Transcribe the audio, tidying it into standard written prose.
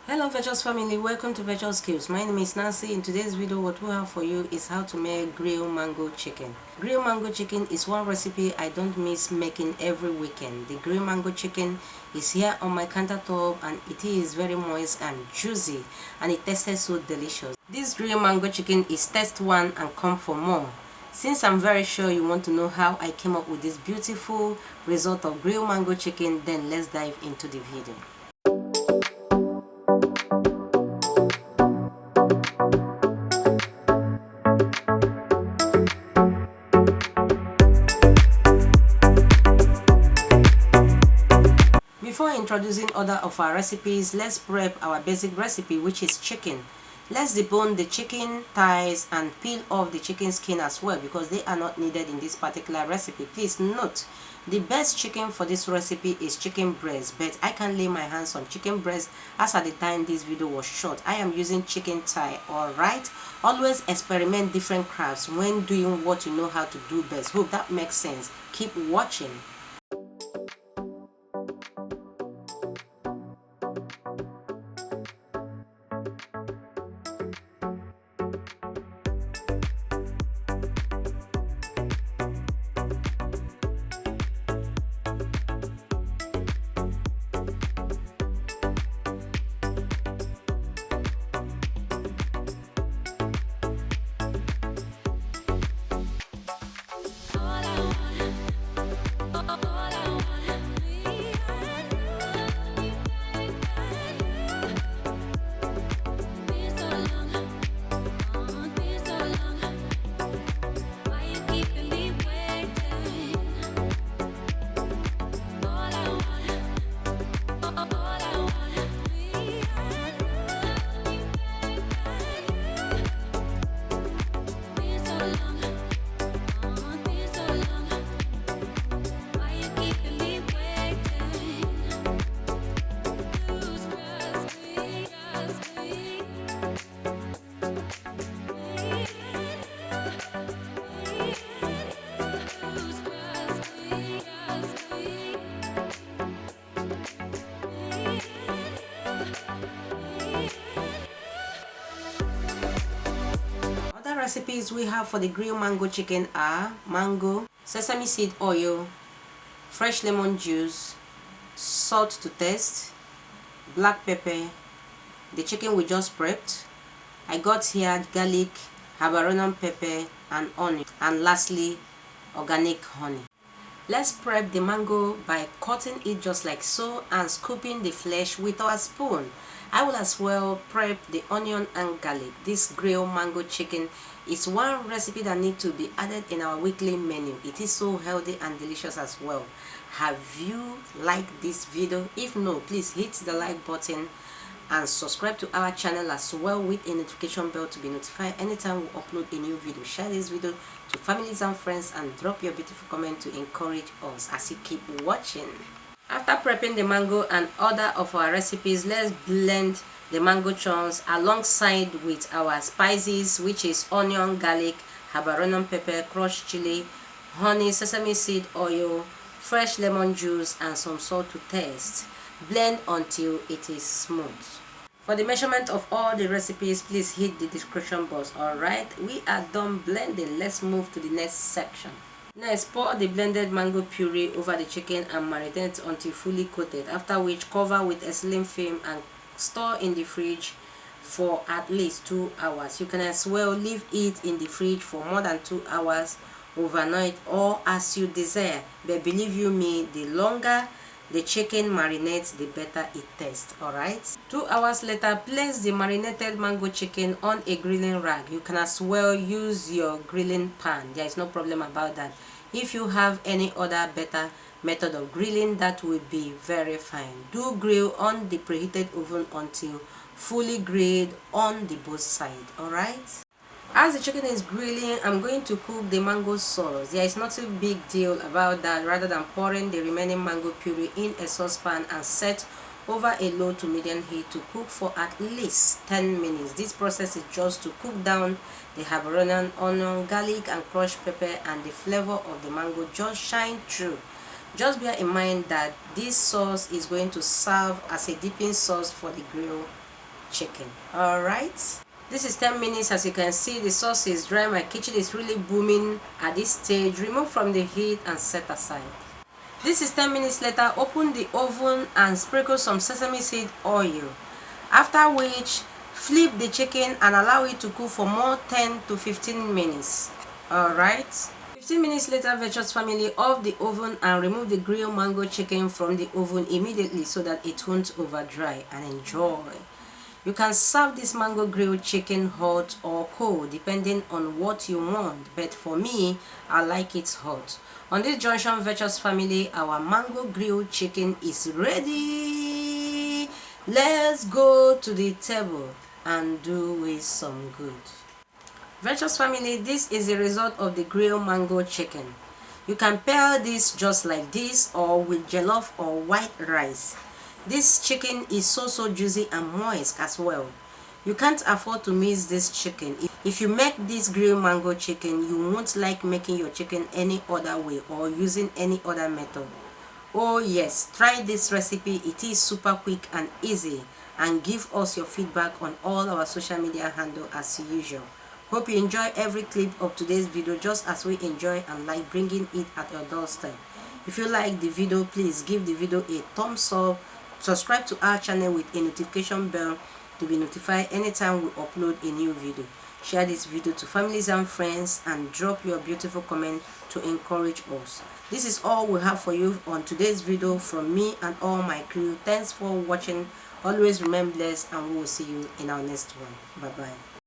Hello Virtuous family, welcome to Virtuous Skills. My name is Nancy. In today's video what we have for you is how to make grilled mango chicken. Grilled mango chicken is one recipe I don't miss making every weekend. The grilled mango chicken is here on my countertop and it is very moist and juicy and it tastes so delicious. This grilled mango chicken is test one and come for more. Since I'm very sure you want to know how I came up with this beautiful result of grilled mango chicken, then let's dive into the video. Before introducing other of our recipes, let's prep our basic recipe, which is chicken. Let's debone the chicken thighs and peel off the chicken skin as well because they are not needed in this particular recipe. Please note, the best chicken for this recipe is chicken breast, but I can lay my hands on chicken breast as at the time this video was shot. I am using chicken thigh. Alright, always experiment different crafts when doing what you know how to do best. Hope that makes sense. Keep watching. Recipes we have for the grilled mango chicken are mango, sesame seed oil, fresh lemon juice, salt to taste, black pepper, the chicken we just prepped. I got here garlic, habanero pepper and onion, and lastly organic honey. Let's prep the mango by cutting it just like so and scooping the flesh with our spoon. I will as well prep the onion and garlic. This grilled mango chicken is one recipe that needs to be added in our weekly menu. It is so healthy and delicious as well. Have you liked this video? If no, please hit the like button and subscribe to our channel as well with a notification bell to be notified anytime we upload a new video. Share this video to families and friends and drop your beautiful comment to encourage us as you keep watching. After prepping the mango and other of our recipes, let's blend the mango chunks alongside with our spices, which is onion, garlic, habanero pepper, crushed chili, honey, sesame seed oil, fresh lemon juice and some salt to taste. Blend until it is smooth. For the measurement of all the recipes, please hit the description box. Alright, we are done blending. Let's move to the next section. Next, pour the blended mango puree over the chicken and marinate until fully coated, after which cover with a cling film and store in the fridge for at least 2 hours. You can as well leave it in the fridge for more than 2 hours overnight or as you desire, but believe you me, the longer the chicken marinates, the better it tastes. Alright, 2 hours later, place the marinated mango chicken on a grilling rack. You can as well use your grilling pan. There is no problem about that. If you have any other better method of grilling, that would be very fine. Do grill on the preheated oven until fully grilled on the both sides. Alright, as the chicken is grilling, I'm going to cook the mango sauce. There is not a big deal about that. Rather than pouring the remaining mango puree in a saucepan and set over a low to medium heat to cook for at least 10 minutes. This process is just to cook down the habanero, onion, garlic and crushed pepper, and the flavor of the mango just shine through. Just bear in mind that this sauce is going to serve as a dipping sauce for the grilled chicken. Alright, this is 10 minutes. As you can see, the sauce is dry. My kitchen is really booming at this stage. Remove from the heat and set aside. This is 10 minutes later. Open the oven and sprinkle some sesame seed oil, after which flip the chicken and allow it to cook for more 10 to 15 minutes. Alright, 15 minutes later, Virtuous family, off the oven and remove the grilled mango chicken from the oven immediately so that it won't over dry, and enjoy. You can serve this mango grilled chicken hot or cold depending on what you want, but for me, I like it hot. On this junction, Virtuous family, our mango grilled chicken is ready. Let's go to the table and do with some good. Virtuous family, this is the result of the grilled mango chicken. You can pair this just like this or with jollof or white rice. This chicken is so juicy and moist as well. You can't afford to miss this chicken. If you make this grilled mango chicken, you won't like making your chicken any other way or using any other method. Oh yes, try this recipe. It is super quick and easy, and give us your feedback on all our social media handle as usual. Hope you enjoy every clip of today's video just as we enjoy and like bringing it at your doorstep. If you like the video, please give the video a thumbs up. Subscribe to our channel with a notification bell to be notified anytime we upload a new video. Share this video to families and friends and drop your beautiful comment to encourage us. This is all we have for you on today's video from me and all my crew. Thanks for watching. Always remain blessed, and we will see you in our next one. Bye bye.